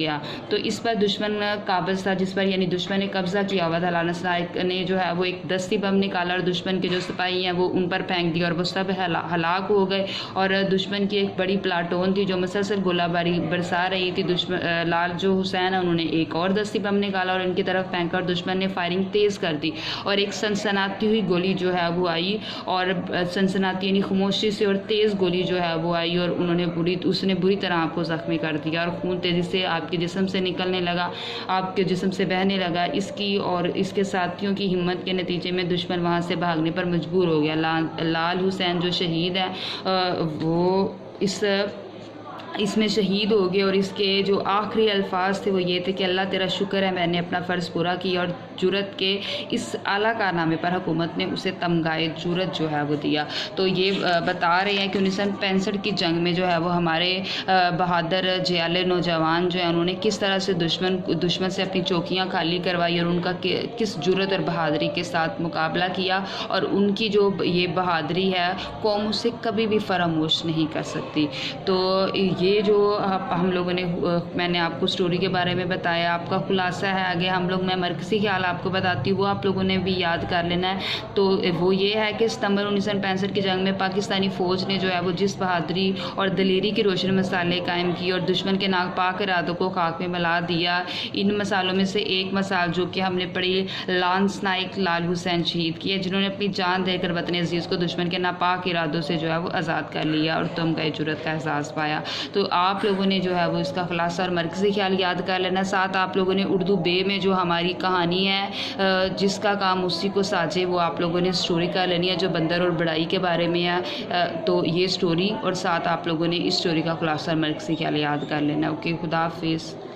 गया। तो इस पर दुश्मन काबिज था, जिस पर यानी दुश्मन ने कब्जा किया हुआ था। लानस नायक ने जो है वो एक दस्ती बम निकाला और दुश्मन के जो सिपाही हैं वो उन पर फेंक दिया और वो सब हलाक हो गए। और दुश्मन की एक बड़ी प्लाटून थी जो मुसलसल गोलाबारी बरसा रही थी। लाल जो हुसैन है उन्होंने एक और दस्ती बम निकाला और इनकी तरफ फेंका और दुश्मन ने फायरिंग तेज़ कर दी और एक सनसनाती हुई गोली जो है वो आई और सनसनाती यानी खामोशी से और तेज़ गोली जो है वो आई और उसने बुरी तरह आपको ज़ख्मी कर दिया और खून तेज़ी से आपके जिस्म से निकलने लगा, आपके जिस्म से बहने लगा। इसकी और इसके साथियों की हिम्मत के नतीजे में दुश्मन वहाँ से भागने पर मजबूर हो गया। लाल हुसैन जो शहीद है वो इसमें शहीद हो गए और इसके जो आखिरी अल्फाज थे वो ये थे कि अल्लाह तेरा शुक्र है मैंने अपना फ़र्ज़ पूरा किया और जुरत के इस आला कारनामे पर हुकूमत ने उसे तमगाए जुरत जो है वो दिया। तो ये बता रहे हैं कि 1965 की जंग में जो है वो हमारे बहादुर जयाले नौजवान जो है उन्होंने किस तरह से दुश्मन से अपनी चौकियाँ खाली करवाई और उनका किस जुरत और बहादुरी के साथ मुकाबला किया और उनकी जो ये बहादुरी है कौम उसे कभी भी फरामोश नहीं कर सकती। तो ये जो हम लोगों ने मैंने आपको स्टोरी के बारे में बताया, आपका खुलासा है। आगे हम लोग मैं मरकज़ी ख्याल आपको बताती हूँ, वो आप लोगों ने भी याद कर लेना है। तो वो ये है कि सितंबर 1965 की जंग में पाकिस्तानी फ़ौज ने जो है वो जिस बहादुरी और दलेरी की रोशन मसाले कायम की और दुश्मन के नापाक इरादों को खाक में मिला दिया। इन मसालों में से एक मसाल जो कि हमने पढ़ी, लांस नाइक लाल हुसैन शहीद की है, जिन्होंने अपनी जान देकर वतन अजीज़ को दुश्मन के नापाक इरादों से जो है वो आज़ाद कर लिया और तमगाए जुरत का एहसास पाया। तो आप लोगों ने जो है वो इसका खुलासा और मरकज़ी ख्याल याद कर लेना। साथ आप लोगों ने उर्दू बे में जो हमारी कहानी है जिसका काम उसी को साजे वो आप लोगों ने स्टोरी कर लेनी है जो बंदर और बड़ाई के बारे में है। तो ये स्टोरी और साथ आप लोगों ने इस स्टोरी का खुलासा और मरकज़ी ख्याल याद कर लेना। ओके, खुदा हाफिज़।